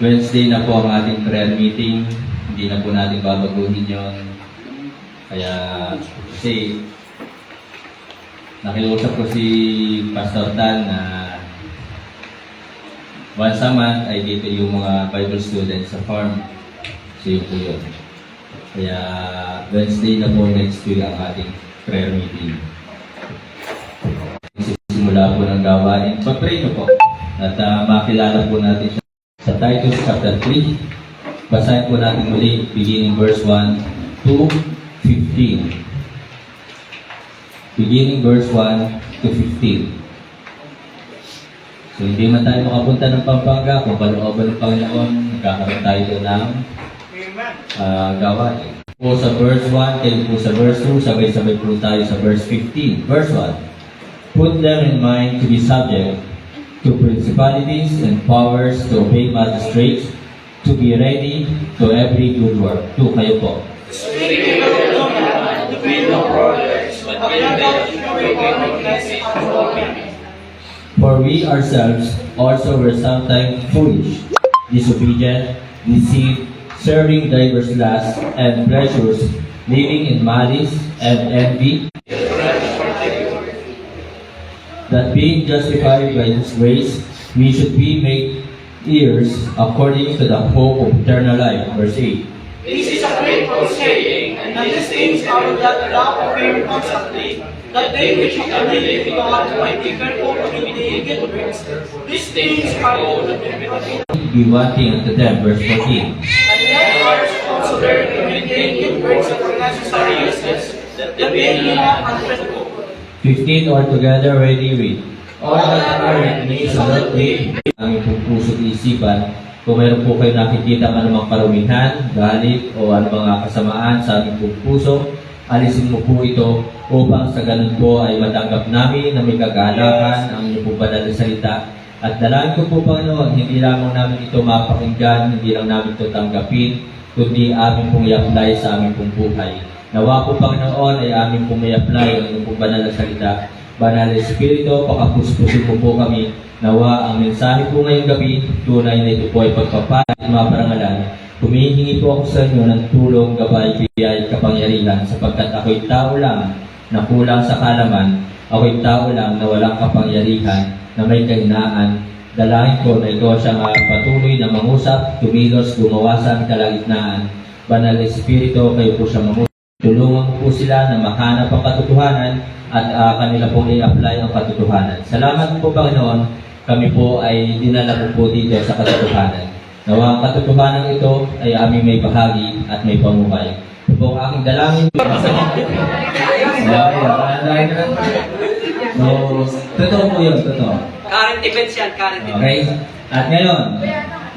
Wednesday na po ang ating prayer meeting. Hindi na po natin babaguhin yon. Kaya kasi nakiusap ko si Pastor Tan na once a month ay dito yung mga Bible students sa farm. So yun po yun. Kaya Wednesday na po next week ang ating prayer meeting. Simula po ng gawain. Pag-pray nyo po at makilala po natin siya sa Titus chapter 3. Basahin po natin muli beginning verse 1 to 15. Beginning verse 1 to 15. So hindi man tayo makapunta ng Pampanga, kung palooban ng Panginoon, magkakaroon tayo doon ng gawain. Po sa verse 1, kayo po sa verse 2, sabay-sabay po tayo sa verse 15. Verse 1. Put them in mind to be subject to principalities and powers, to obey magistrates, to be ready to every good work. To kayo po. Speaking of the Lord, to be no progress, but without recognition of all people. For we ourselves also were sometimes foolish, disobedient, deceived, serving diverse lusts and pleasures, living in malice and envy, that being justified by His grace, we should be made heirs according to the hope of eternal life. Verse 8. This is a grateful saying, and these things are that love of Him constantly, that they which are believe in God might be careful to do the good works. These things are all that will be Be wanting unto them. Verse 14. And let ours also learn to maintain good works of necessary uses, that they may not unfruitful. 15 altogether, ready, read. All that are in me so that we, ang ipong puso't isipan, kung meron po kayo nakikita ang anumang karumihan, galit, o anumang kasamaan sa aming pong puso, alisin mo po ito upang sa ganun po ay matanggap namin na may kagalakan ang inyong pong banal na salita. At dalangin ko po, Panginoon, hindi lamang namin ito mapakinggan, hindi lang namin ito tanggapin, kundi amin pong i-apply sa aming pong buhay. Nawa po, Panginoon, ay aming pong i-apply ang inyong pong banal na salita. Banal na Espiritu, pakapuspusin mo po kami. Nawa ang mensahe po ngayong gabi, tunay na ito po ay pagpapala at maparangalan. Humihingi po ako sa inyo ng tulong, gabay, biyay, kapangyarihan, sapagkat ako'y tao lang na kulang sa kalaman, ako'y tao lang na walang kapangyarihan, na may kahinaan. Dalangin ko na ikaw siyang patuloy na mangusap, tumilos, gumawa sa aming kalagitnaan. Banal na Espiritu, kayo po siyang mangusap. Tulungan po sila na mahanap ang katotohanan at kanila pong i-apply ang katotohanan. Salamat po, Panginoon. Kami po ay dinala po dito sa katotohanan. Nawa ang katotohanan ito ay aming may bahagi at may pamukay. Ito po ang aking dalangin. So, totoo po yun, totoo. Current events yan, current events. Okay? At ngayon,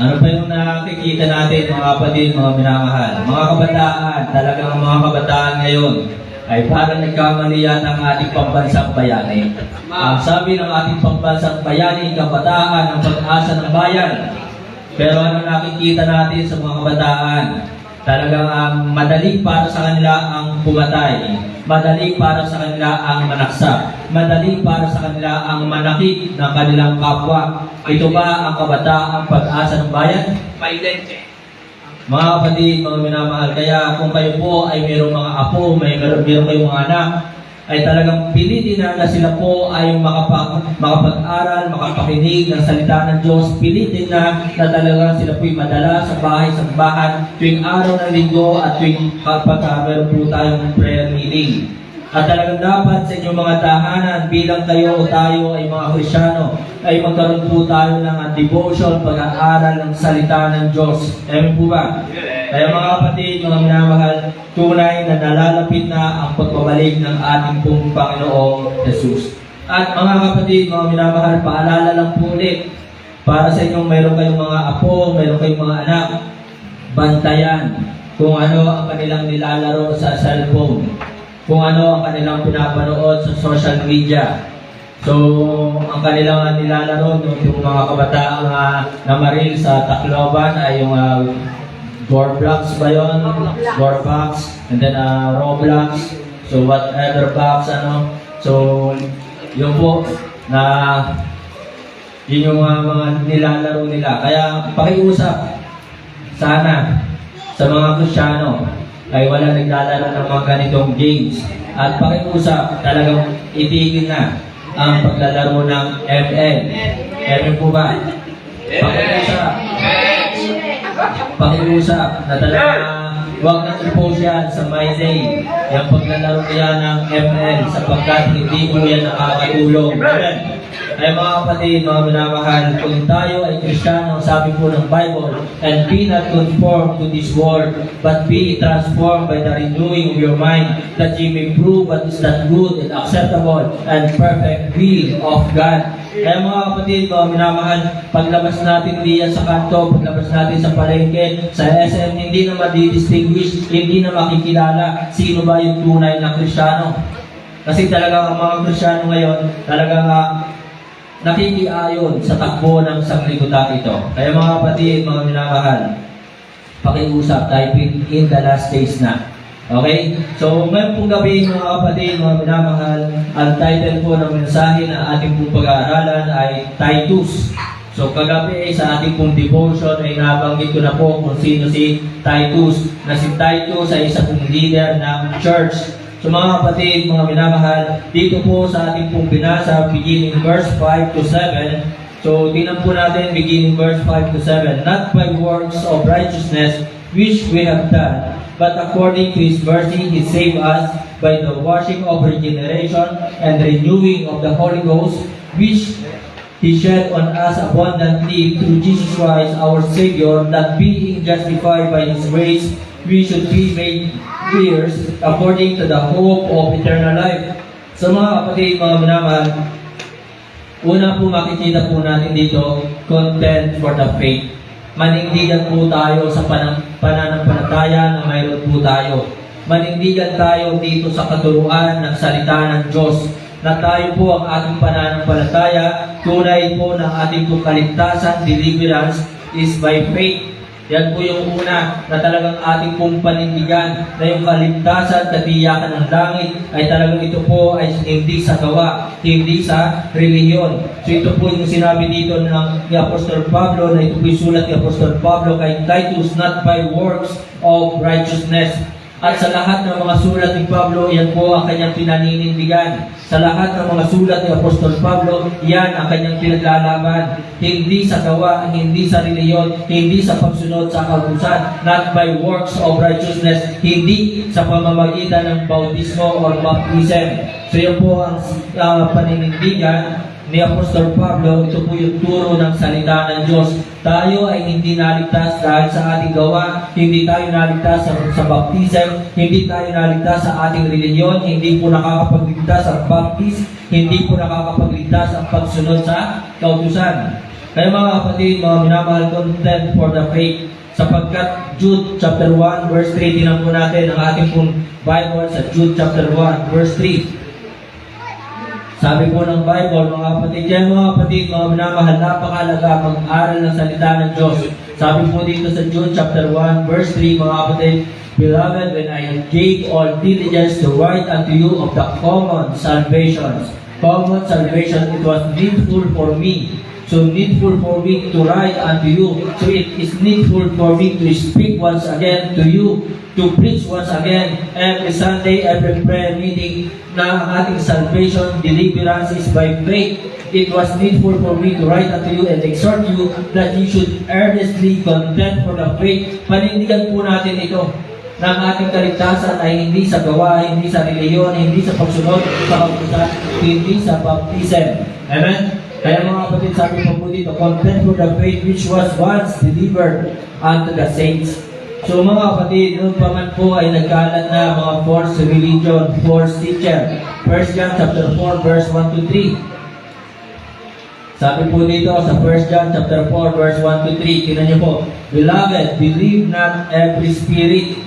ano pa yung nakikita natin mga kapatid, mga minamahal? Mga kabataan, talagang mga kabataan ngayon ay parang nagkamali yan ang ating pambansang bayani. Ang sabi ng ating pambansang bayani, kabataan ang pag-asa ng bayan. Pero ano nakikita natin sa mga kabataan? Talagang madali para sa kanila ang pumatay. Madali para sa kanila ang manaksak. Madali para sa kanila ang manakit ng kanilang kapwa. Ito ba ang kabataang pag-asa ng bayan? Violente. Mga kapatid, mga minamahal, kaya kung kayo po ay mayroong mga apo, mayroong kayong mga anak, ay talagang pilitin na sila po ay makapag-aral, makapakinig ng salita ng Diyos. Pilitin na talagang sila po ay madala sa bahay, sa bahan, tuwing araw ng linggo at tuwing kapag meron po tayong prayer meeting. At talagang dapat sa inyong mga tahanan, bilang kayo o tayo ay mga Kristyano, ay magkaroon po tayo ng devotion, pag-aaral ng salita ng Diyos. Amen po ba? Kaya mga kapatid, mga minamahal, tunay na nalalapit na ang pagbabalik ng ating pong Panginoong Jesus. At mga kapatid, mga minamahal, paalala lang po ulit, para sa inyong mayroon kayong mga apo, mayroon kayong mga anak, bantayan kung ano ang kanilang nilalaro sa cellphone, kung ano ang kanilang pinapanood sa social media. So, ang kanilang nilalaro, yung mga kabataang namaril sa Tacloban ay yung Gorblox ba yun? Gorblox, and then Roblox, so whatever box, So, yun po, na Yun yung mga nilalaro nila. Kaya pakiusap, sana, sa mga Kristiyano, ay wala naglalaro ng mga ganitong games. At pakiusap, talagang itigil na ang paglalaro ng ML. Amen po ba? Pakiusap na talagang huwag nang i-post yan sa My Day. Yung paglalaro yan ng ML sapagkat hindi po yan nakakatulong. Amen. Ay mga kapatid, mga minamahal, kung tayo ay Kristiyano, sabi po ng Bible, and be not conformed to this world, but be transformed by the renewing of your mind, that ye may prove what is that good and acceptable and perfect will of God. Kaya mga kapatid, mga minamahal, paglabas natin diyan sa kanto, paglabas natin sa palengke, sa SM, hindi na madi-distinguish, hindi na makikilala sino ba yung tunay na Kristiyano. Kasi talaga ang mga Kristiyano ngayon, talagang nakikiayon sa takbo ng sanglibutan ito. Kaya mga kapatid, mga minamahal, pakiusap tayo in the last days na. Okay? So, ngayon pong gabi, mga kapatid, mga minamahal, ang title po ng mensahe na ating pong pag-aaralan ay Titus. So, kagabi sa ating pong devotion ay nabanggit ko na po kung sino si Titus. Na si Titus ay isa pong leader ng church. So mga kapatid, mga minamahal, dito po sa ating pong binasa, beginning verse 5 to 7. So tingnan po natin, beginning verse 5 to 7. Not by works of righteousness which we have done, but according to His mercy He saved us by the washing of regeneration and renewing of the Holy Ghost, which He shed on us abundantly through Jesus Christ our Savior, that being justified by His grace, we should be made heirs according to the hope of eternal life. So mga kapatid, mga minamahal, una po makikita po natin dito, content for the faith. Manindigan po tayo sa pananampalataya na mayroon po tayo. Manindigan tayo dito sa katuruan ng salita ng Diyos, na tayo po ang ating pananampalataya, tunay po ng ating po kaligtasan, deliverance is by faith. Yan po yung una na talagang ating pong panindigan na yung kaligtasan, katiyakan ng langit ay talagang ito po ay hindi sa gawa, hindi sa relihiyon. So ito po yung sinabi dito ng ni Apostol Pablo, na ito po yung sulat ni Apostol Pablo kay Titus, not by works of righteousness. At sa lahat ng mga sulat ni Pablo, yan po ang kanyang pinaninindigan. Sa lahat ng mga sulat ni Apostol Pablo, yan ang kanyang pinaglalaban. Hindi sa gawa, hindi sa reliyon, hindi sa pagsunod sa kautusan, not by works of righteousness, hindi sa pamamagitan ng bautismo or baptism. So yan po ang paninindigan ni Apostol Pablo. Ito po yung turo ng salita ng Diyos. Tayo ay hindi naligtas dahil sa ating gawa, hindi tayo naligtas sa baptism, hindi tayo naligtas sa ating reliyon, hindi po nakakapagligtas ang baptism, hindi po nakakapagligtas ang pagsunod sa kautusan. Kaya mga kapatid, mga minamahal, content for the faith, sapagkat Jude chapter 1 verse 3, tinan po natin ang ating pong Bible sa Jude chapter 1 verse 3. Sabi po ng Bible, mga kapatid, yan mga kapatid, mga minamahal, napakahalaga mag-aral ng salita ng Diyos. Sabi po dito sa Jude chapter 1, verse 3, mga kapatid, Beloved, when I gave all diligence to write unto you of the common salvation, it was needful for me. So needful for me to write unto you. So it is needful for me to speak once again to you, to preach once again every Sunday, every prayer meeting, na ang ating salvation, deliverance is by faith. It was needful for me to write unto you and exhort you that you should earnestly contend for the faith. Panindigan po natin ito, na ang ating kaligtasan ay hindi sa gawa, hindi sa reliyon, hindi sa pagsunod sa kautusan, hindi sa baptism. Amen? Kaya mga kapatid, sabi po dito, contend for the faith which was once delivered unto the saints. So mga kapatid, noon pa man po ay nagkalat na mga false religion, false teacher. 1 John chapter 4 verse 1 to 3. Sabi po dito sa 1 John chapter 4 verse 1 to 3, tingnan niyo po, Beloved, believe not every spirit.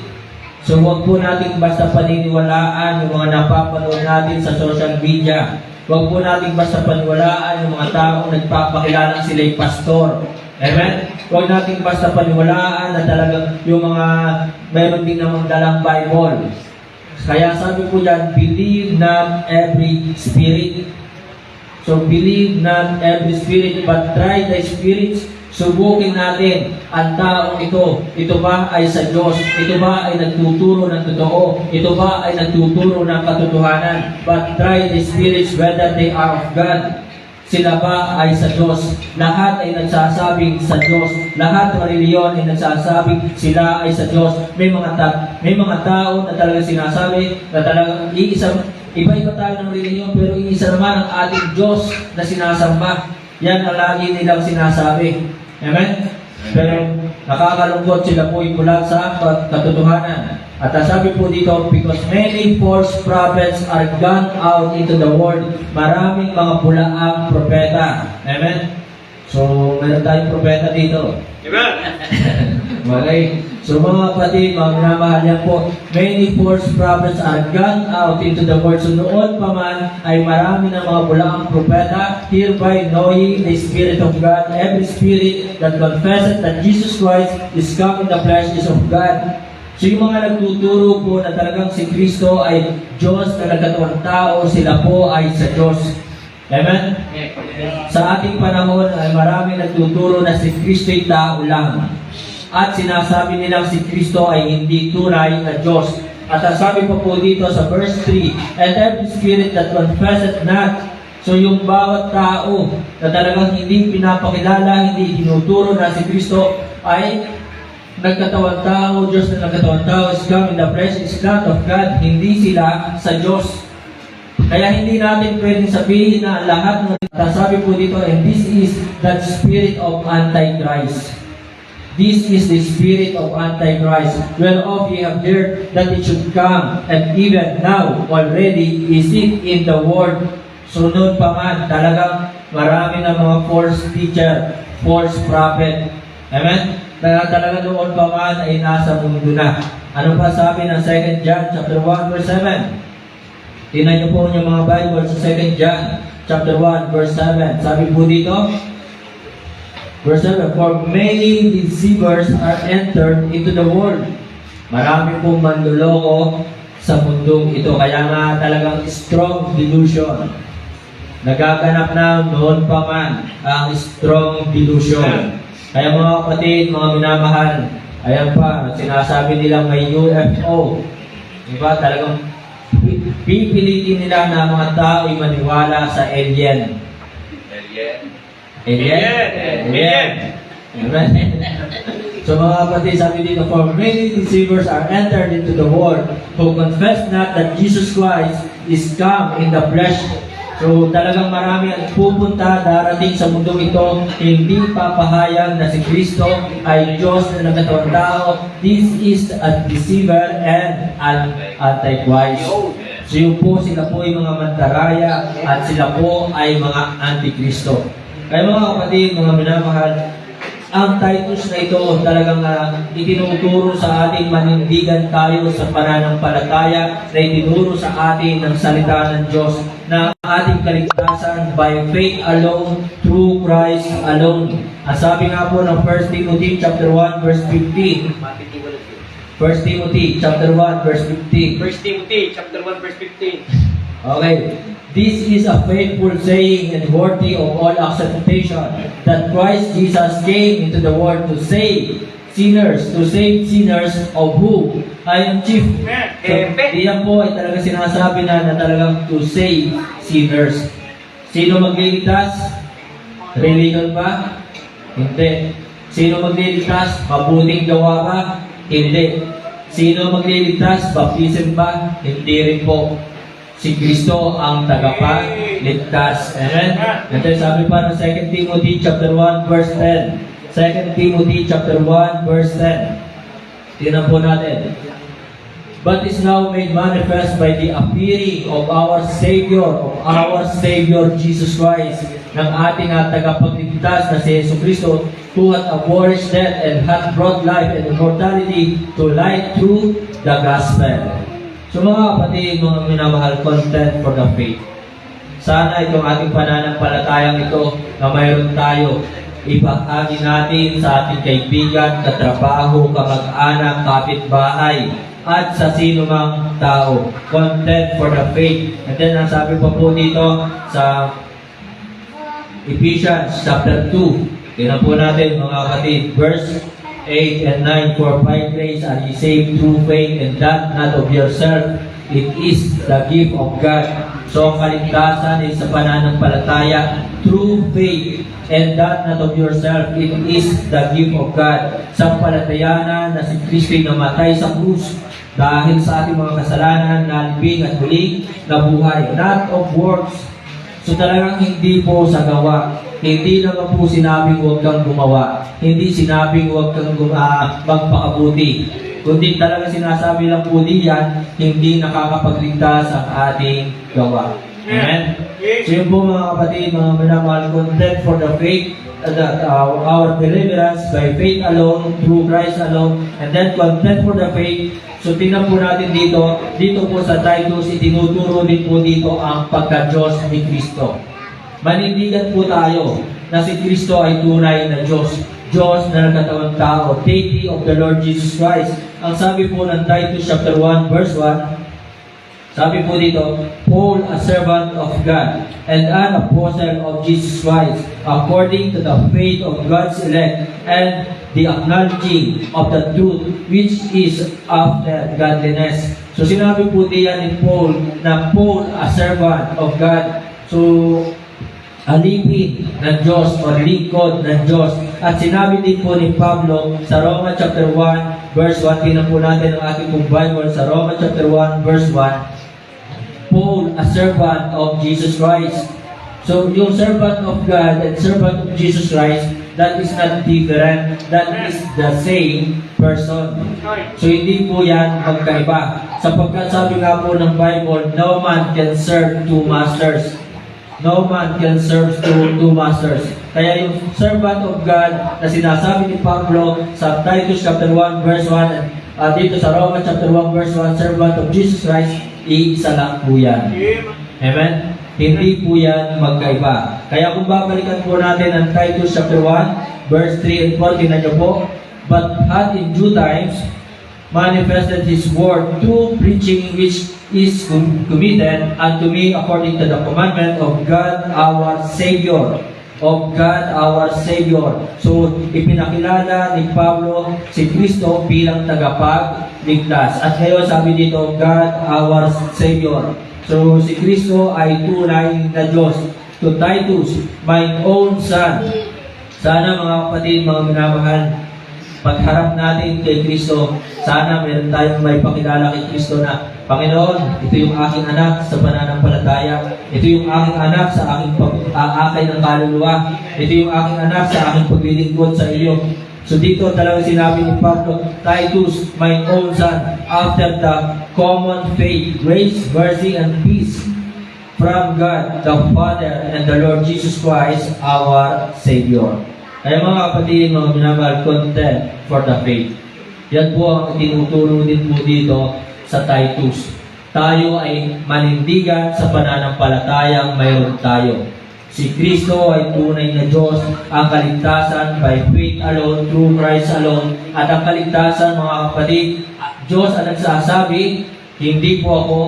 So huwag po natin basta paniniwalaan yung mga napapanood natin sa social media. Huwag po natin basta paniwalaan yung mga taong nagpapakilalang sila'y pastor. Amen? Huwag natin basta paniwalaan na talagang yung mga mayroon din namang dalang Bible. Kaya sabi po dyan, believe not every spirit. So believe not every spirit, but try the spirits. Subukin natin ang taong ito. Ito ba ay sa Diyos? Ito ba ay nagtuturo ng totoo? Ito ba ay nagtuturo ng katotohanan? But try the spirits whether they are of God. Sila ba ay sa Diyos? Lahat ay nagsasabing sa Diyos. Lahat ng reliyon ay nagsasabing sila ay sa Diyos. May mga tao na talaga sinasabi na talagang iba-iba tayo ng reliyon, pero iisa naman ang ating Diyos na sinasamba. Yan ang lagi nilang sinasabi. Amen? Pero nakakalungkot, sila po ay bulag sa katotohanan. At sabi po dito, because many false prophets are gone out into the world. Maraming mga bulaang propeta. Amen? So, meron tayong propeta dito. Amen. Okay. So mga kapatid, mga minamahal yan po, many false prophets are gone out into the world. So noon pa man ay marami ng mga bulaang propeta, hereby knowing the Spirit of God. Every spirit that confesses that Jesus Christ is come in the flesh is of God. So yung mga nagtuturo po na talagang si Kristo ay Diyos na nagkatawang tao, sila po ay sa Diyos. Amen? Sa ating panahon ay maraming nagtuturo na si Kristo'y tao lang. At sinasabi nilang si Kristo ay hindi tunay na Diyos. At sabi pa po dito sa verse 3, and every spirit that confesseth not. So yung bawat tao na talagang hindi pinapakilala, hindi tinuturo na si Kristo ay nagkatawang tao, Diyos na nagkatawang tao, is come in the flesh, is not of God. Hindi sila sa Diyos. Kaya hindi natin pwedeng sabihin na lahat ng sabi po dito, and this is that spirit of Antichrist. This is the spirit of Antichrist, whereof ye have heard that it should come, and even now already is it in the world. So noon pa man, talagang marami na mga false teacher, false prophet. Amen? Kaya talaga noon pa man ay nasa mundo na. Ano pa sabi ng 2 John chapter 1 verse 7? Tingnan niyo po yung mga Bible sa 2 John chapter 1 verse 7. Sabi po dito, verse 7, for many deceivers are entered into the world. Marami pong manloloko sa mundong ito. Kaya nga talagang strong delusion. Nagaganap na noon pa man ang strong delusion. Kaya mga kapatid, mga minamahal, ayan pa, sinasabi nilang may UFO. Diba? Talagang pipilitin nila na mga tao ay maniwala sa alien. Amen. So mga kapatid, sabi dito, for many deceivers are entered into the world who confess not that Jesus Christ is come in the flesh. So talagang marami ang pupunta, darating sa mundong ito, hindi papahayag na si Kristo ay Diyos na nagkatawang tao. This is a deceiver and an antichrist. So yun po, sila po ay mga mandaraya at sila po ay mga antikristo. Kaya mga kapatid, mga minamahal, ang Titus na ito talagang itinuturo sa ating manindigan tayo sa pananampalataya na itinuro sa atin ng salita ng Diyos na ating kaligtasan by faith alone, through Christ alone. Sabi nga po ng 1 Timothy chapter 1 verse 15. 1 Timothy chapter 1 verse 15. 1 Timothy chapter 1 verse 15. Okay. This is a faithful saying and worthy of all acceptation, that Christ Jesus came into the world to save sinners, of who I am chief. So, iyan po ay talaga sinasabi na talagang to save sinners. Sino magliligtas? Religion ba? Hindi. Sino magliligtas? Mabuting gawa ba? Hindi. Sino magliligtas? Baptism ba? Hindi rin po. Si Kristo ang tagapagligtas. Amen? And then sabi pa ng 2 Timothy chapter 1 verse 10. 2 Timothy chapter 1 verse 10. Tingnan po natin. But is now made manifest by the appearing of our Savior Jesus Christ, ng ating tagapagligtas na si Yesu Kristo, who hath abolished death and hath brought life and immortality to light through the gospel. So mga kapatid, mga minamahal, content for the faith. Sana itong ating pananampalatayang ito na mayroon tayo, ipahagi natin sa ating kaibigan, katrabaho, kamag-anak, kapitbahay, at sa sino mang tao. Content for the faith. And then, sabi pa po dito sa Ephesians chapter 2. Tingnan po natin mga kapatid, verse 8 and 9. For by grace are ye saved through faith, and that not of yourself, it is the gift of God. So ang kaligtasan ay sa pananampalataya through faith, and that not of yourself, it is the gift of God. Sa palataya na si Kristo'y namatay sa krus dahil sa ating mga kasalanan, nalibing at muling nabuhay, not of works. So talagang hindi po sa gawa. Hindi naman po sinabing huwag kang gumawa. Hindi sinabing huwag kang magpakabuti. Kundi talaga sinasabi lang po diyan, hindi nakakapagligtas ang ating gawa. Amen? So yun po mga kapatid, mga minamahal, content for the faith, that our deliverance by faith alone, through Christ alone, and then content for the faith. So tingnan po natin dito po sa Titus, itinuturo din po dito ang pagka-Diyos ni Kristo. Manindigan po tayo na si Kristo ay tunay na Diyos. Diyos na nagkatawang tao, deity of the Lord Jesus Christ. Ang sabi po ng Titus chapter 1 verse 1, sabi po dito, Paul, a servant of God, and an apostle of Jesus Christ, according to the faith of God's elect, and the acknowledging of the truth which is after godliness. So sinabi po diyan ni Paul, na Paul, a servant of God. So, alipin ng Diyos o lingkod ng Diyos. At sinabi din po ni Pablo sa Roma chapter 1 verse 1, tingnan po natin ang ating pong Bible sa Roma chapter 1 verse 1, Paul, a servant of Jesus Christ. So, yung servant of God and servant of Jesus Christ, that is not different. That is the same person. So, hindi po yan magkaiba. Sapagkat sabi nga po ng Bible, no man can serve two masters. No man can serve two masters. Kaya yung servant of God na sinasabi ni Pablo sa Titus chapter 1 verse 1, dito sa Roma chapter 1 verse 1, servant of Jesus Christ, iisa lang po yan. Amen? Hindi po yan magkaiba. Kaya kung babalikan po natin ang Titus chapter 1 verse 3 and 4, tingnan niyo po, but had in due times manifested His word through preaching, which is committed unto me according to the commandment of God our Savior. Of God our Savior. So, ipinakilala ni Pablo si Kristo bilang tagapagligtas. At ngayon sabi dito, God our Savior. So, si Kristo ay tunay na Diyos. To Titus, my own son. Sana mga kapatid, mga minamahal, pagharap natin kay Kristo, sana meron tayong may pakilala kay Kristo na, Panginoon, ito yung aking anak sa pananampalataya. Ito yung aking anak sa aking pag-aakay ng kaluluwa. Ito yung aking anak sa aking paglilingkod sa iyo. So dito talaga sinabi ni Pablo, Titus, my own son, after the common faith, grace, mercy, and peace from God, the Father, and the Lord Jesus Christ, our Savior. Kaya mga kapatid, mga minamahal, content for the faith. Yan po ang tinuturo din po dito sa Titus. Tayo ay manindigan sa pananampalatayang mayroon tayo. Si Kristo ay tunay na Diyos, ang kaligtasan by faith alone, through Christ alone. At ang kaligtasan, mga kapatid, Diyos ang nagsasabi, hindi po ako,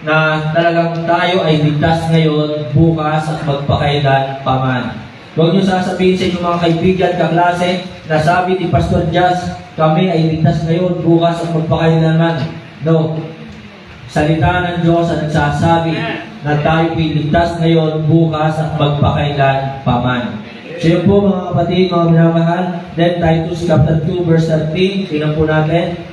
na talagang tayo ay ligtas ngayon, bukas at magpakailan paman. Huwag niyo sasabihin sa inyong mga kaibigan, kaklase, na sabi ni Pastor Jazz, kami ay ligtas ngayon, bukas at magpakailan man. No. Salita ng Diyos ang nagsasabi na tayo piligtas ngayon, bukas at magpakailan paman. So yun po mga kapatid, mga minamahal. Then Titus chapter 2 verse 13, tingnan po natin.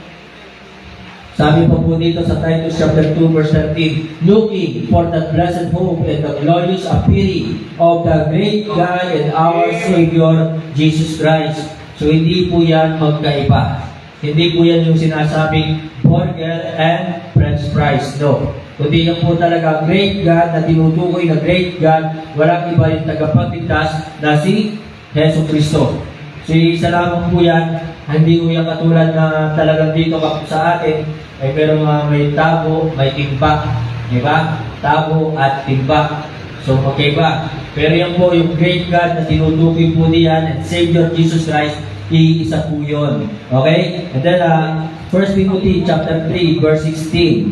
Sabi pa po dito sa Titus chapter 2 verse 13, looking for that blessed hope and the glorious appearing of the great God and our Savior, Jesus Christ. So hindi po yan magkaiba. Hindi po yan yung sinasabing burger and French fries. No. Kundi yan po talaga great God na tinutukoy na great God. Walang iba yung tagapagligtas na si Jesu Cristo. So isa lamang po yan. Hindi po yan katulad na talagang dito sa atin ay pero may tabo, may timbak. Diba? Tabo at timbak. So magkaiba. Pero yan po yung great God na tinutukoy po diyan and Savior Jesus Christ. Iisa po yun. Okay? And then, 1 Timothy chapter 3, verse 16.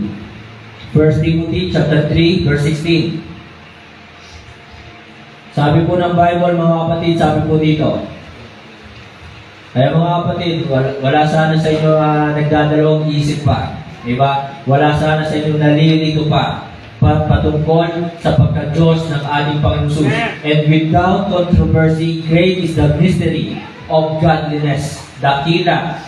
1 Timothy chapter 3, verse 16. Sabi po ng Bible, mga kapatid, sabi po dito. Kaya mga kapatid, wala sana sa inyo nagdadalawang isip pa. Diba? Wala sana sa inyo nalilito pa patungkol sa pagka-Diyos ng ating Panginoon Jesus. And without controversy, great is the mystery of godliness. Dakila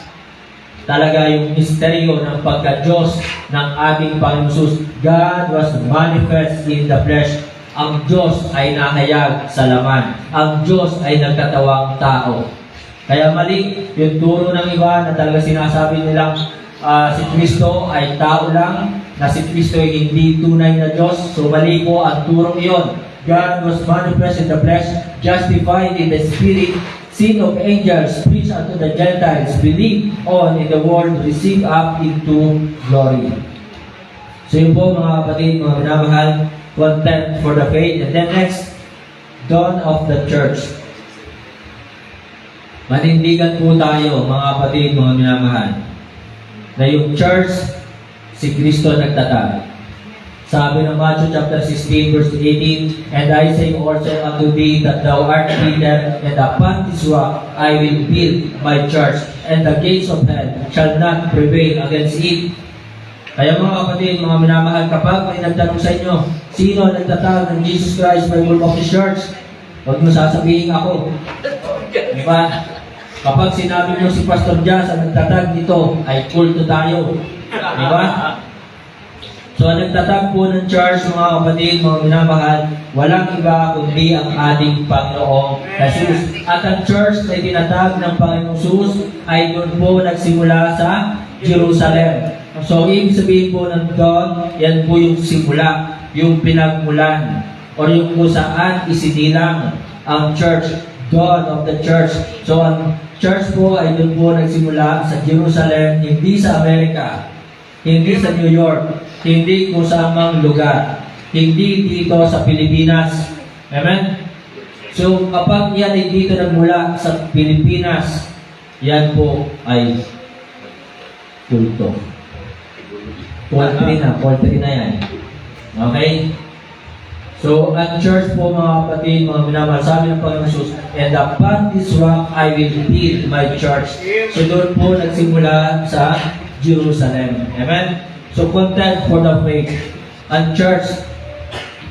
talaga yung misteryo ng pagka-Diyos ng ating Panginoon Jesus. God was manifest in the flesh. Ang Diyos ay nahayag sa laman. Ang Diyos ay nagkatawang tao. Kaya mali yung turo ng iba na talaga sinasabi nilang si Kristo ay tao lang, na si Kristo ay hindi tunay na Diyos. So mali po ang turong iyon. God was manifest in the flesh, justified in the spirit, seen of angels, preached unto the Gentiles, believed on in the world, received up into glory. So yun po mga kapatid, mga minamahal, 1/10 for the faith. And then next, dawn of the church. Manindigan po tayo, mga kapatid, mga minamahal, na yung church, si Kristo nagtatag. Sabi ng Matthew chapter 16 verse 18, And I say also unto thee that thou art Peter, and upon this rock I will build my church, and the gates of hell shall not prevail against it. Kaya mga kapatid, mga minamahal, kapag may nagtanong sa inyo, sino nagtatag ng Jesus Christ Bible Baptist Church? Huwag mo sasabihin ako. Diba? Kapag sinabi mo si Pastor Jazz ang nagtatag nito, ay kulto tayo. Diba? So, ang nagtatag po ng church, mga kapatid, mga minamahal, walang iba kundi ang ating Panginoong Jesus. At ang church na itinatag ng Panginoong Jesus ay doon po nagsimula sa Jerusalem. So, ibig sabihin po ng dawn, yan po yung simula, yung pinagmulan, o yung kung saan isinilang ang church, dawn of the church. So, ang church po ay doon po nagsimula sa Jerusalem, hindi sa Amerika, hindi sa New York, hindi kung saan mang lugar, hindi dito sa Pilipinas. Amen? So, kapag yan ay dito nagmula sa Pilipinas, yan po ay kulto. Poultry na yan. Okay? So, ang church po, mga kapatid, mga minamahal, sabi ng Panginoon Jesus, And upon this rock I will build my church. So, doon po nagsimula sa Jerusalem. Amen? So, content for the faith. Ang church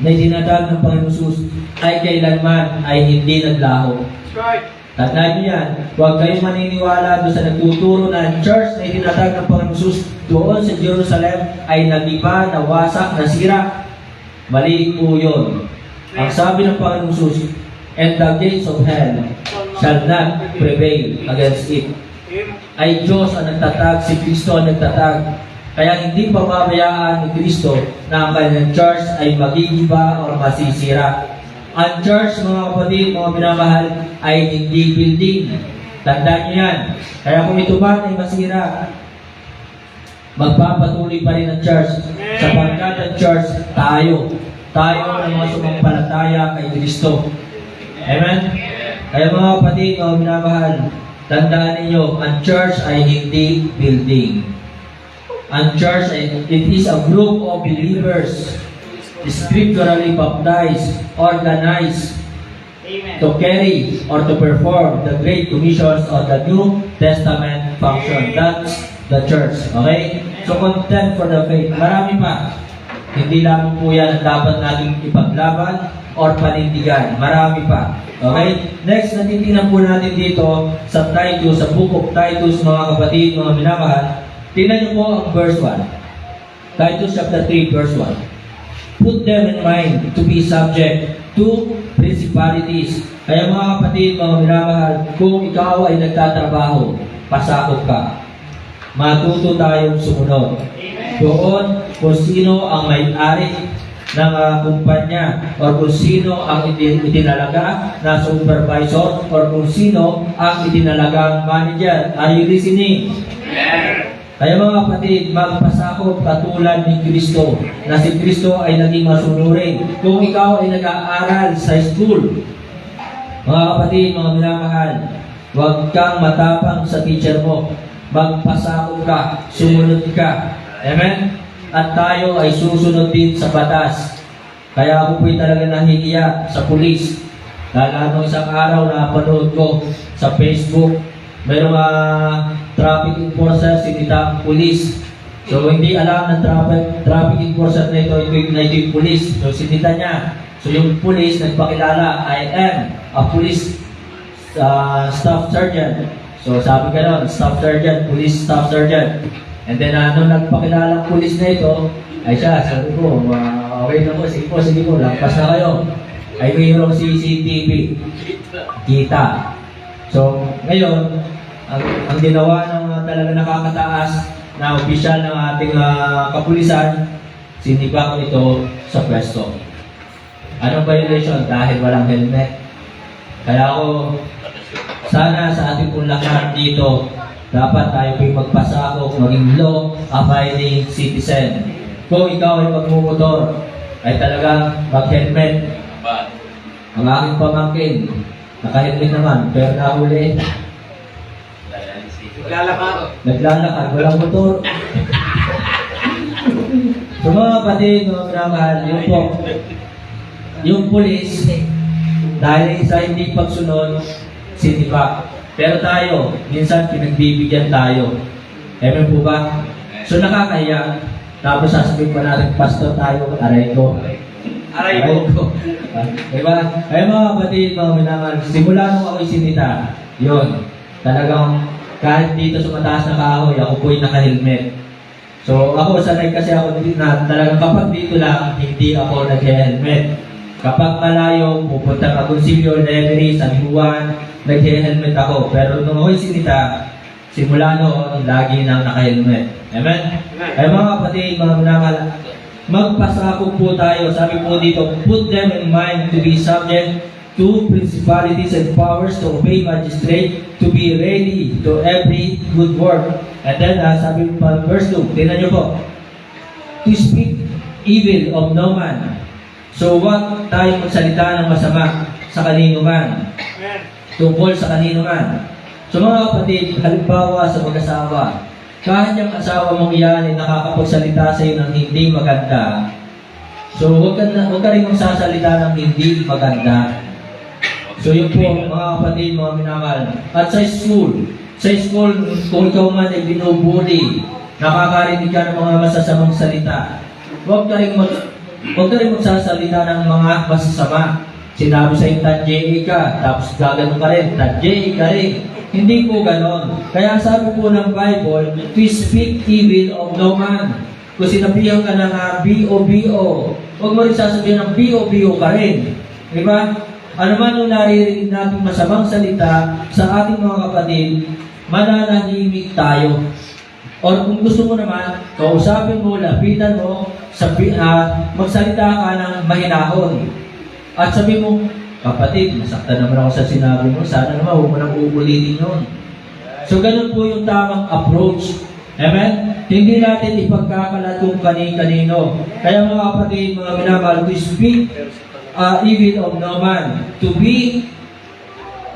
na itinatag ng Panginoon Jesus ay kailanman ay hindi naglaho. Right. Tandaan niyo yan. Huwag kayong maniniwala doon sa nagtuturo na ang church na itinatag ng Panginoon Jesus doon sa Jerusalem ay nagiba, nawasak, nasira. Mali po yun. Ang sabi ng Panginoon Jesus, And the gates of hell shall not prevail against it. Ay Diyos ang nagtatag, si Kristo ang nagtatag. Kaya hindi pababayaan ni Kristo na ang kanyang church ay magigiba o masisira. Ang church, mga kapatid, mga minamahal, ay hindi building. Tandaan niyo yan. Kaya kung ito man ay masira, magpapatuloy pa rin ang church. Sapagkat ang church, tayo. Tayo ang mga sumampalataya kay Kristo. Amen? Kaya mga kapatid, mga minamahal, tandaan ninyo, ang church ay hindi building. Ang church, it is a group of believers scripturally baptized, organized to carry or to perform the great commissions of the New Testament function. That's the church. Okay? So, content for the faith. Marami pa. Hindi lamang po yan ang dapat natin ipaglaban or panindigan. Marami pa. Okay? Next, natitingnan po natin dito sa Titus, sa book of Titus, mga kapatid, mga minamahal. Tingnan niyo po ang verse 1. Titus chapter 3, verse 1. Put them in mind to be subject to principalities. Kaya mga kapatid, mga minamahal, kung ikaw ay nagtatrabaho, pasakop ka. Matuto tayong sumunod. Doon kung sino ang may-ari ng kumpanya or kung sino ang itinalaga na supervisor or kung sino ang itinalagang manager. Are you listening? Kaya mga kapatid, magpasakop katulad ni Kristo, na si Kristo ay naging masunurin. Kung ikaw ay nag-aaral sa school, mga kapatid, mga minamahal, huwag kang matapang sa teacher mo. Magpasakop ka, sumunod ka. Amen? At tayo ay susunod din sa batas. Kaya ako po'y talaga nahihiya sa pulis. Dahil nung isang araw na panood ko sa Facebook, mayroong traffic enforcer, sinita ang pulis. So hindi alam ng traffic enforcer na ito yung pulis. So sinita niya. So yung pulis nagpakilala, I am a police staff sergeant. So sabi ka nun, staff sergeant, police staff sergeant. And then nung nagpakilala ang pulis na ito, ay siya, sabi ko, okay na po, sige po, lampas na kayo. Ay mayroong CCTV. Kita. So ngayon, ang ginawa ng talaga nakakataas na opisyal ng ating kapulisan, siniba ko ito sa pwesto. Anong violation? Dahil walang helmet. Kaya ako, sana sa ating pong lahat dito, dapat tayo po'y magpasakop, maging law-abiding citizen. Kung ikaw ay magmumotor, ay talagang mag-helmet. Ang aking pamangkin, naka-helmet naman, pero nahuli. Naglalakad, walang motor. So mga kapatid, mga minamahal, yung pulis, dahil sa hindi pagsunod, sinipa. Pero tayo, minsan pinagbibigyan tayo. Ewan po ba? So nakakaya, tapos sasabihin pa natin, pastor tayo, aray ko. Diba? Ay mga kapatid, mga minamahal, simula nung ako'y sinita, yun, talagang kahit dito sa mataas na kahoy, ako po'y naka-helmet. So ako, sanay kasi ako na talagang kapag dito lang, hindi ako nag-helmet. Kapag malayo, pupunta ka Consilio, Levery, San Juan, nag-helmet ako. Pero nung ako'y sinita, simula noon, lagi nang naka-helmet. Amen? Ay mga kapatid, mga minamahal, magpasakop po tayo. Sabi po dito, put them in mind to be subject to principalities and powers, to obey magistrate, to be ready to every good work. And then, sabi pa verse 2, tingnan nyo po, to speak evil of no man. So, wag tayo magsalita ng masama sa kanino man. Tungkol sa kanino man. So, mga kapatid, halimbawa sa mag-asawa, kahit yung asawa mong yan ay nakakapagsalita sa iyo ng hindi maganda, so wag ka rin magsasalita ng hindi maganda. So yun po, mga kapatid, mga minamahal. At sa school, kung ikaw man ay binubuli, nakakarinig ka ng mga masasamang salita, huwag ka rin magsasalita ng mga masasama. Sinabi sa iyo, tadjei ka, tapos gagano ka rin, tadjei ka rin. Hindi po ganon. Kaya sabi po ng Bible, to speak evil of no man. Kung sinabihan ka ng B.O.B.O., huwag mo rin sasabihin ng B.O.B.O. ka rin. Diba? Ano man yung naririnig natin masamang salita sa ating mga kapatid, mananahimik tayo. Or kung gusto mo naman, kausapin mo, lapitan mo, magsalita ka ng mahinahon. At sabi mo, kapatid, nasaktan naman ako sa sinabi mo, sana naman huwag mo nang uulitin yun. So ganun po yung tamang approach. Amen? Hindi natin ipagkakalat kung kani-kanino. Kaya mga kapatid, mga minamahal, to speak evil of no man, to be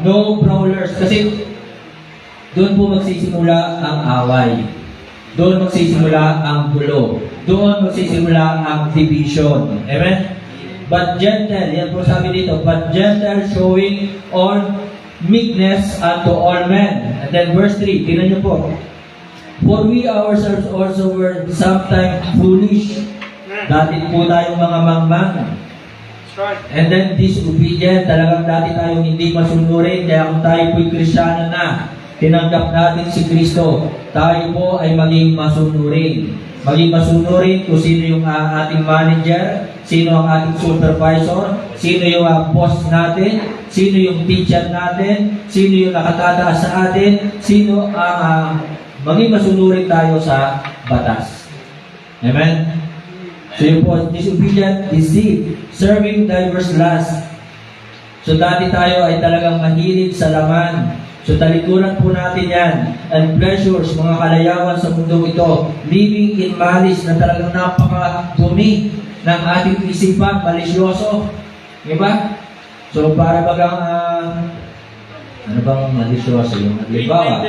no brawlers. Kasi doon po magsisimula ang away. Doon magsisimula ang gulo. Doon magsisimula ang division. Amen? But gentle, yan po sabi dito, but gentle, showing all meekness unto all men. And then verse 3, tingnan niyo po. For we ourselves also were sometimes foolish. Dati po tayong mga mangmang. And then disobedient, talagang dati tayong hindi masunurin. Kaya kung tayo po'y Kristyano na, tinanggap natin si Kristo, tayo po ay maging masunurin. Maging masunurin kung sino yung ating manager, sino ang ating supervisor, sino yung boss natin, sino yung teacher natin, sino yung nakatataas sa atin, sino ang maging masunurin tayo sa batas. Amen? So yun po, disobedient, deceit, serving diverse lusts. So dati tayo ay talagang mahilig sa laman. So talikuran po natin yan. And pleasures, mga kalayawan sa mundo ito. Living in malice na talagang napakadumi ng ating isipan, malisyoso. Diba? So para bagang, ano bang malisyoso? Yung halimbawa,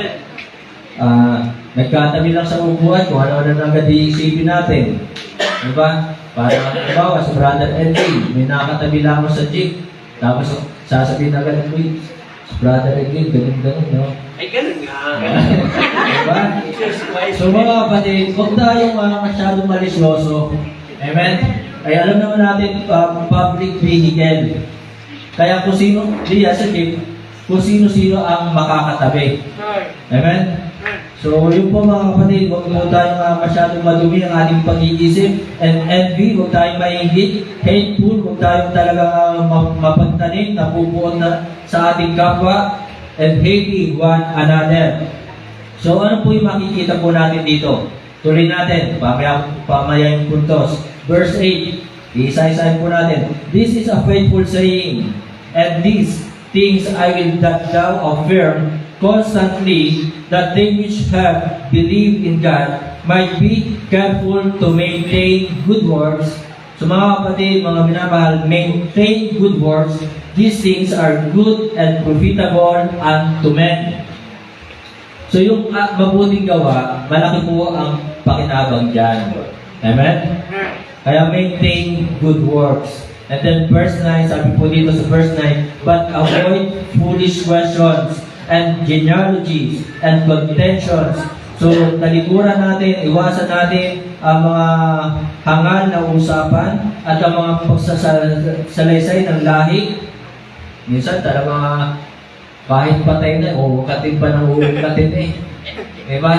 nagkatabi lang sa upuan kung ano-ano na agad iisipin natin. Diba? Para halimbawa, si Brother LA, may nakatabi lang sa jeep. Tapos sasabihin na ganun, uy, si Brother Edwin, ganun, no? Ay, ganun nga. Diba? Jesus Christ. So mga kapatid, huwag tayong masyadong malisyoso. Amen? Ay alam naman natin, public vehicle. Kaya kung sino, kung sino-sino ang makakatabi. Amen? So yun po mga kapatid, huwag mo tayong masyadong madumi ang ating pag-iisip and envy, huwag tayong maingit, hateful, huwag tayong talagang mapagtanim, napupuon na sa ating kapwa, and hating one another. So ano po yung makikita po natin dito? Tuloy natin, pamaya yung puntos. Verse 8, isa-isahin po natin. This is a faithful saying, and these things I will that thou affirm constantly, that they which have believed in God might be careful to maintain good works. So mga kapatid, mga minamahal, maintain good works. These things are good and profitable unto men. So yung mabuting gawa, malaki po ang pakinabang dyan. Amen? Kaya maintain good works. And then verse 9, sabi po dito sa verse 9, but avoid foolish questions and genealogies and contentions. So, talikuran natin, iwasan natin ang mga hangal na usapan at ang mga pagsasalaysay ng lahi. Minsan, talaga kahit patay na, ukatin pa ng ukatin eh. Diba?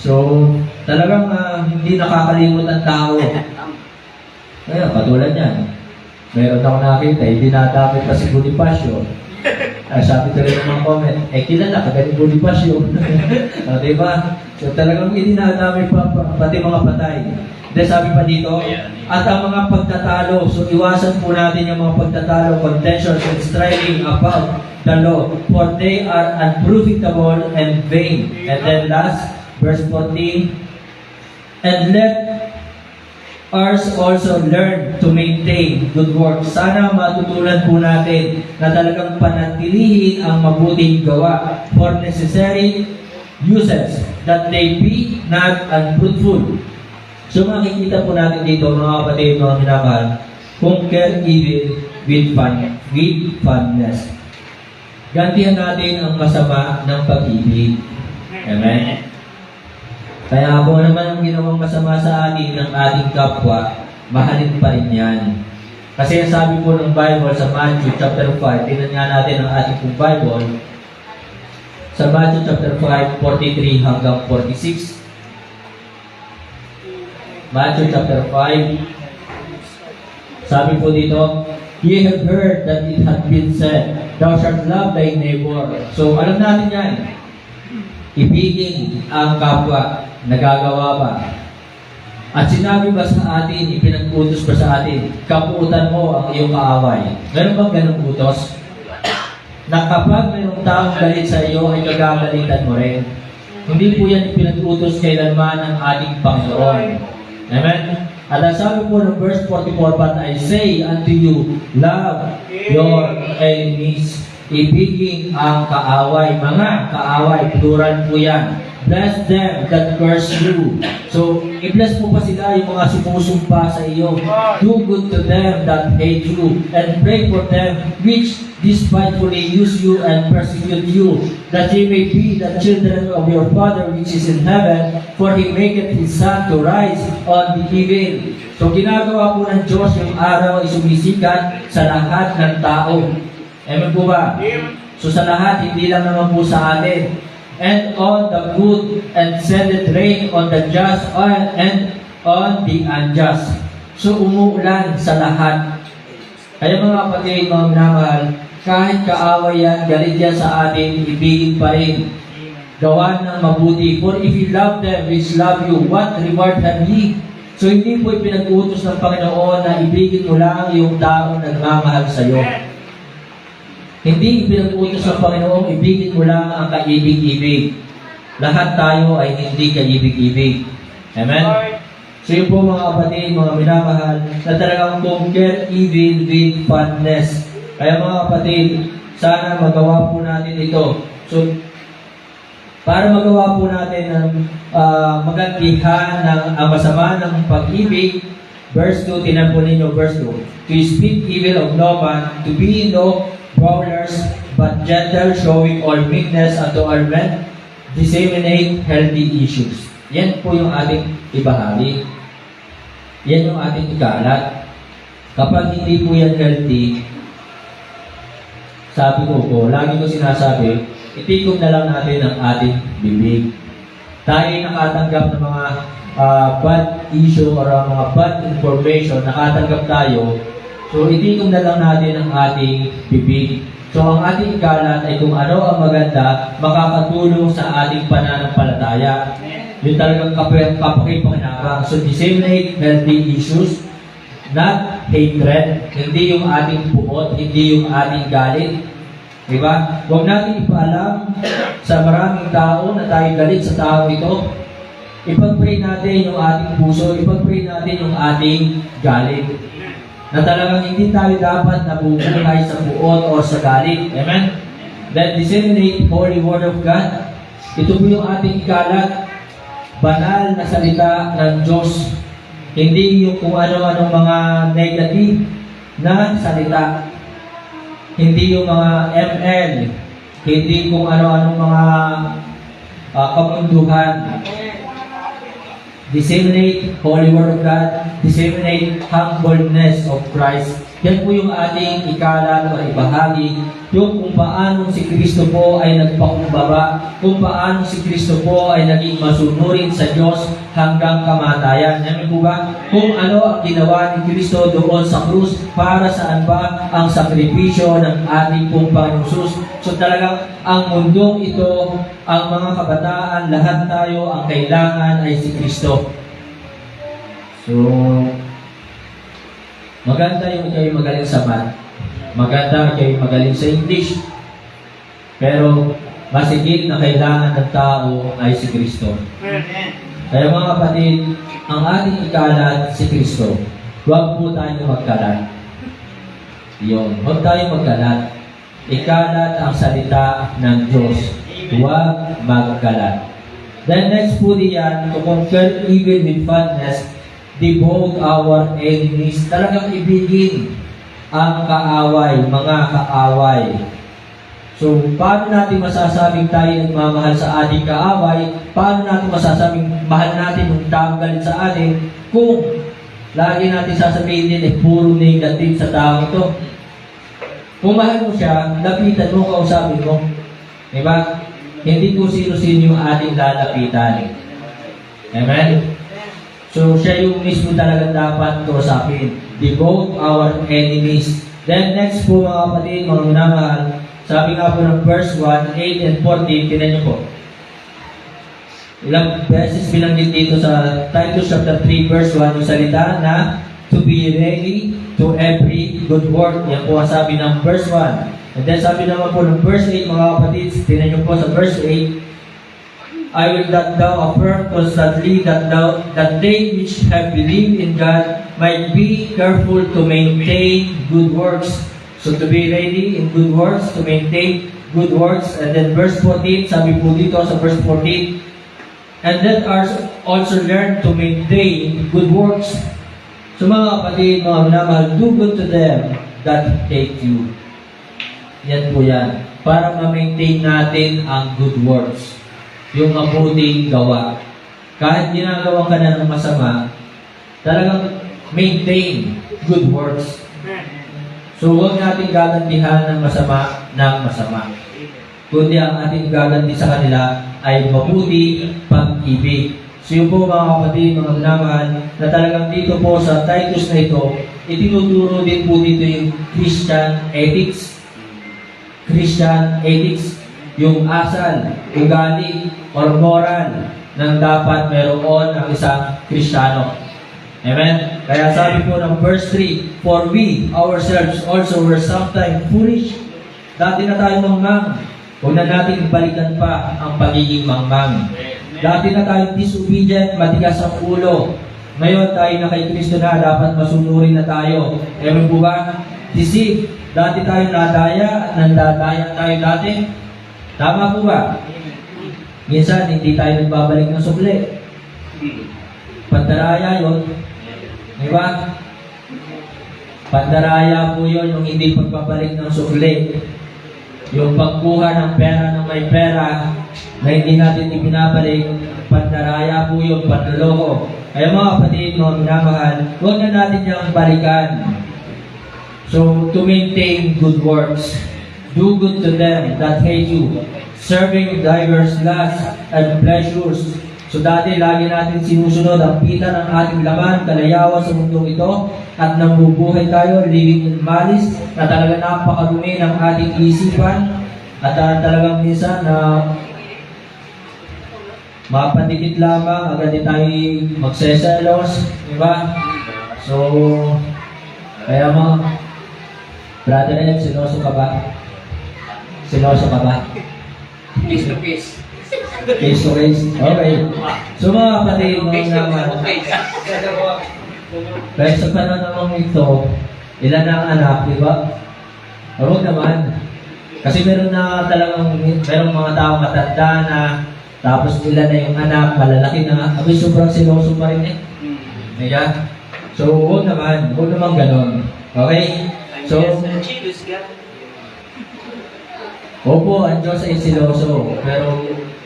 So, talagang hindi nakakalimot ang tao. Kaya, katulad yan. Meron ako nakita, hindi nadamit pa si Bonifacio. Sabi ko rin ng mga comment, kilala ka ganun Bonifacio. Diba? So talagang hindi nadamit pa, pati mga patay. Then sabi pa dito, at ang mga pagtatalo, so iwasan po natin yung mga pagtatalo, contentions, and striving about the law, for they are unprofitable and vain. And then last, verse 14, and let ours also learn to maintain good works. Sana matutunan po natin na talagang panatilihin ang mabuting gawa for necessary uses, that they be not unfruitful. So makikita po natin dito mga kapatid, mga minamahal, conquer evil with fondness. Gantihan natin ang masama ng pag-ibig. Amen? Kaya kung naman ang ginawang masama sa atin ng ating kapwa, mahalin pa rin yan. Kasi ang sabi po ng Bible sa Matthew chapter 5, tingnan nga natin ang ating pong Bible, sa Matthew chapter 5, 43 hanggang 46. Matthew chapter 5, sabi po dito, ye have heard that it hath been said, thou shalt love thy neighbor. So alam natin yan, ibigin ang kapwa. Nagagawa ba? At sinabi ba sa atin, ipinag-utos ba sa atin, kapuutan mo ang iyong kaaway? Meron bang ganong utos? Na kapag mayroong taong galit sa iyo, ay nagagalitan mo rin. Hindi po yan ipinag-utos kailanman ng ating Panginoon. Amen? At ang sabi po ng verse 44, but I say unto you, love your enemies. Ibigin ang kaaway. Mga kaaway, plural po yan. Bless them that curse you. So, i-bless mo pa sila yung mga sumusumpa sa iyo. Do good to them that hate you, and pray for them which despitefully use you and persecute you, that ye may be the children of your Father which is in heaven, for He maketh His sun to rise on the evil. So, ginagawa po ng Diyos yung araw ay sumisikat sa lahat ng tao. Amen po ba? So, sa lahat, hindi lang naman po sa atin. And on the good, and send it rain on the just and on the unjust. So umuulan sa lahat. Kaya mga kapatid, mga minamahal, kahit kaaway yan, galit yan sa atin, ibigin pa rin. Gawa ng mabuti. For if you love them which love you, what reward have ye? So hindi po ipinag-utos ng Panginoon na ibigin mo lang yung taong nagmamahal sa iyo. Hindi ipinag-utos ng Panginoon, ibigin mo lang ang kaibig-ibig. Lahat tayo ay hindi kaibig-ibig. Amen? So yun po mga kapatid, mga minamahal, na talagang conquer evil with fondness. Kaya mga kapatid, sana magawa po natin ito. So, para magawa po natin ang magantihan ng masama ng pag-ibig, verse 2, tinan po ninyo verse 2. To speak evil of no man, to be no brawlers, but gentle, showing all meekness unto all men, disseminate healthy issues. Yan po yung ating ibahagi. Yan yung ating ikalat. Kapag hindi po yan healthy, sabi ko po, lagi ko sinasabi, itikom na lang natin ang ating bibig. Tayo nakatanggap ng mga bad issue or mga bad information, nakatanggap tayo, so itikom na lang natin ang ating bibig. So ang ating ikalat ay kung ano ang maganda, makakatulong sa ating pananampalataya. Yung talagang kapakipanghinabang. So disseminate healthy issues, not hatred, hindi yung ating puot, hindi yung ating galit. Diba? Huwag natin ipaalam sa maraming tao na tayo galit sa tao ito. Ipag-pray natin yung ating puso, ipag-pray natin yung ating galit. Na talagang hindi tayo dapat nabubuhay sa puot o sa galit. Amen? Then disseminate Holy Word of God. Ito po yung ating ikalat. Banal na salita ng Diyos. Hindi yung kung ano-anong mga negative na salita. Hindi yung mga ML. Hindi kung ano-anong mga kamunduhan. Disseminate Holy Word of God. Disseminate humbleness of Christ. Yan po yung ating ikalat o ibahagi. Yung kung paano si Kristo po ay nagpakumbaba. Kung paano si Kristo po ay naging masunurin sa Diyos hanggang kamatayan. Yan po ba? Kung ano ang ginawa ni Kristo doon sa krus, para saan ba ang sakripisyo ng ating pong Panginoon Jesus. So talagang ang mundong ito, ang mga kabataan, lahat tayo, ang kailangan ay si Kristo. So, maganda yung kayo magaling sa math. Maganda kayo magaling sa English. Pero, masigit na kailangan ng tao ay si Kristo. Kaya mga kapatid, ang ating ikalat si Kristo. Huwag po tayo magkalat. Yun. Huwag tayo magkalat. Ikalat ang salita ng Diyos. Huwag magkalat. Then next po diyan, to conquer evil with fondness, devote our enemies. Talagang ibigin ang kaaway, mga kaaway. So, paano natin masasabing tayo nagmamahal sa ating kaaway? Paano natin masasabing mahal natin yung taong galit sa atin kung lagi natin sasabihin din puro negative sa tao ito? Kung mahal mo siya, lapitan mo, kausapin mo. Diba? Hindi ko sino-sino yung ating lalapitan. Amen? So, siya yung mismo talaga dapat kausapin. Devote our enemies. Then, next po mga kapatid, mga minamahal, sabi nga po ng verse 1, 8 and 14, tinan niyo po. Ilang beses binanggit dito sa Titus chapter 3, verse 1, yung salita na to be ready to every good work. Yan po ang sabi ng verse 1. And then sabi naman po ng verse 8, mga kapatid, tinan niyo po sa verse 8, I will that thou affirm constantly that they which have believed in God might be careful to maintain good works. So to be ready in good works, to maintain good works. And then verse 14, sabi po dito sa verse 14, and then also learn to maintain good works. So mga kapatid, mga minamahal, do good to them that hate you. Yan po yan. Para ma-maintain natin ang good works. Yung mabuting gawa. Kahit ginagawa ka na ng masama, talagang maintain good works. So huwag natin gagantihan ng masama ng masama. Kundi ang ating gaganti sa kanila ay mabuti pag-ibig. So yun po mga kapatid, mga minamahal, na talagang dito po sa Titus na ito, itinuturo din po dito yung Christian ethics. Christian ethics, yung asal, ugali, or moral ng dapat meron ang isang Kristiyano. Amen? Kaya sabi po ng verse 3, for we ourselves also were sometimes foolish. Dati na tayo mangmang. Huwag na natin balikan pa ang pagiging mangmang. Dati na tayo disobedient, matigas ang ulo. Ngayon tayo na kay Kristo na, dapat masunurin na tayo. Amen po ba? Deceive. Dati tayo nadaya, nandadaya tayo dati. Tama po ba? Minsan, hindi tayo nagbabalik ng sukli. Pandaraya yun. Diba? Pandaraya po yun, yung hindi pagpabalik ng sukli. Yung pagkuha ng pera ng may pera na hindi natin ibinabalik, pandaraya po yun, panloloko. Kaya mga kapatid, mga minamahal, huwag na natin yung balikan. So, to maintain good works, do good to them that hate you, serving diverse lusts and pleasures. So dati, lagi natin sinusunod ang pita ng ating laman, kalayawan sa mundong ito, at nabubuhay tayo, living in malice, na talaga napakarumi ng ating isipan, at talagang minsan na mapandikit lamang, agad din tayo magseselos, di ba? So, kaya mga brother Ed, siloso ka ba? Siloso ka ba? Face to face. Face to face? Okay. So mga kapatid, mga naman, dahil sa pananamang ito, ilan ang anak, di ba? Huwag naman. Kasi meron na talagang, merong mga tao matanda na, tapos ilan na yung anak, malalaki na, abis sobrang siloso pa rin eh. Diba? So huwag naman ganon. Okay? So, opo, ang Diyos ay siloso. Pero,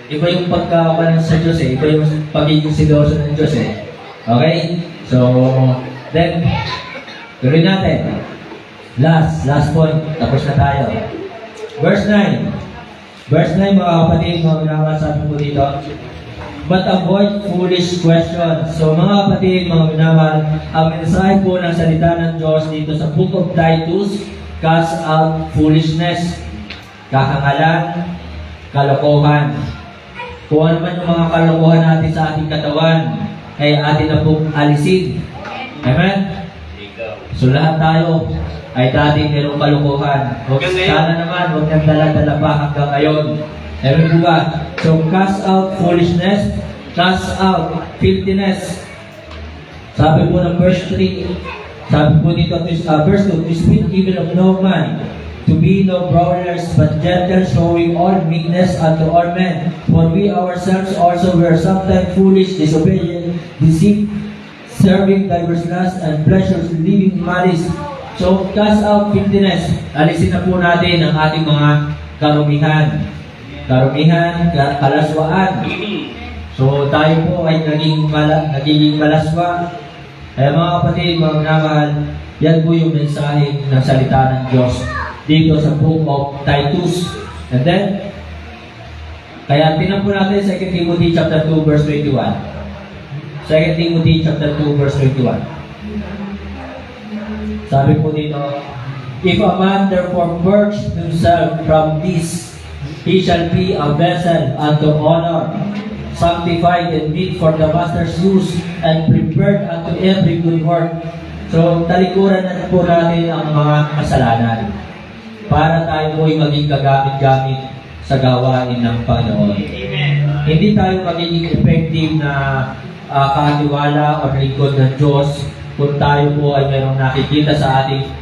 iba yung pagkakapanan sa Diyos eh. Iba yung pagiging siloso ng Diyos eh. Okay? So, then, tuloy natin. Last point. Tapos na tayo. Verse 9. Verse 9, mga kapatid, mga minamasabi po dito. But avoid foolish questions. So, mga kapatid, mga minamahal, ang mensahe po ng salita ng Diyos dito sa Book of Titus, cast out foolishness. Kakangalan, kalokohan. Kung ano man yung mga kalokohan natin sa ating katawan, ay atin na pong alisin. Amen? So lahat tayo ay dating mayroong kalokohan. Sana naman, huwag nang dala-dala pa hanggang ngayon. Amen po ba? So cast out foolishness, cast out filthiness. Sabi po ng verse 3, sabi po dito, verse 2, to speak evil of no man, to be no brawlers, but gentle, showing all meekness unto all men. For we ourselves also were sometimes foolish, disobedient, deceived, serving diverse lusts and pleasures, living in malice. So, cast out filthiness. Alisin na po natin ang ating mga karumihan. Karumihan, kalaswaan. So, tayo po ay nagiging malaswa. Kaya mga kapatid, mga minamahal, yan po yung mensahe ng salita ng Diyos dito sa Book of Titus. And then, kaya tingnan po natin 2 Timothy chapter 2 verse 21. 2 Timothy chapter 2 verse 21. Sabi po dito, if a man therefore purge himself from this, he shall be a vessel unto honor, sanctified and meet for the master's use, and prepared unto every good work. So, talikuran na po natin ang mga kasalanan para tayo po ay maging kagamit-gamit sa gawain ng Panginoon. Hindi tayo magiging effective na katiwala o lingkod ng Diyos kung tayo po ay mayroong nakikita sa ating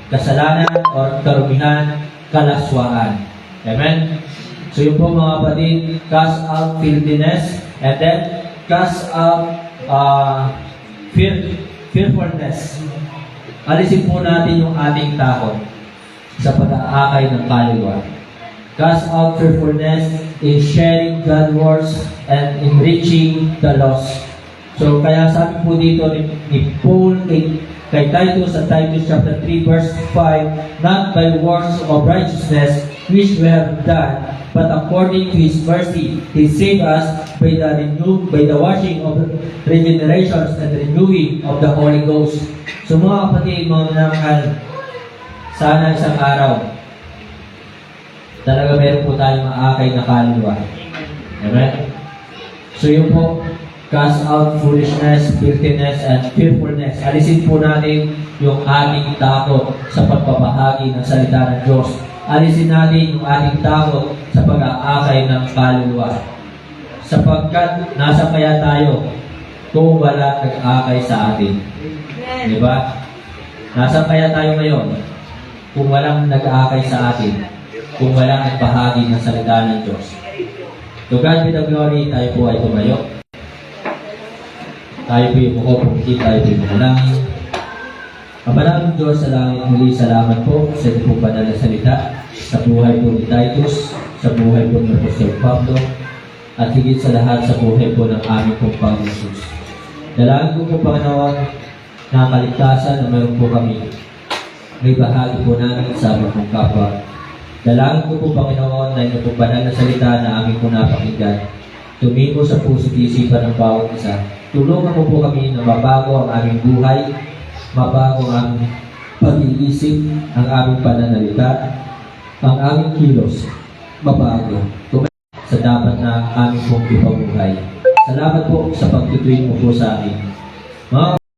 kasalanan o karumihan, kalaswaan. Amen? So yun po mga kapatid, cast out filthiness, and then cast out fearfulness. Alisin po natin yung ating takot sa pag-aakay ng kaluluwa. Cast out fearfulness in sharing God's words and enriching the lost. So, kaya sabi po dito ni Paul kay Titus sa Titus chapter 3 verse 5, not by works of righteousness which we have done, but according to His mercy, He saved us by the washing of regenerations and renewing of the Holy Ghost. So mga kapatid, mga minamahal, sana isang araw, talaga meron po tayong maakay na kaluluwa. Amen? So yun po, cast out foolishness, filthiness, and fearfulness. Alisin po natin yung ating takot sa pagbabahagi ng salita ng Diyos. Alisin natin yung ating takot sa pag-aakay ng kaluluwa. Sapagkat nasa kaya tayo kung wala nag-aakay sa atin. Diba? Nasa kaya tayo ngayon kung walang nag-aakay sa atin, kung walang nagbahagi ng salita ng Diyos. To God be the glory, tayo po ay tumayo. Tayo po yung mukupukit, tayo po yung manalangin. Ama namin Diyos sa langit, muli salamat po sa iyong pong banal na salita, sa buhay po ni Titus, sa buhay po ni Apostol Pablo, at higit sa lahat sa buhay po ng aming pong Panginoon Jesus. Dalangin ko po, Panginoon, na kaligtasan na mayroon po kami, may bahagi po namin sa aming pong kapwa. Dalangin ko po, Panginoon, na ito pong banal na salita na aming po napakinggan, tumimo sa puso't isipan ng bawat isa. Tulungan mo po kami na mabago ang aming buhay, mabago ang aming pag-iisip, ang aming pananalita, ang aming kilos, mabago sa dapat na aming pong ipabuhay. Salamat po sa pagtutuwing mo po sa amin. Mga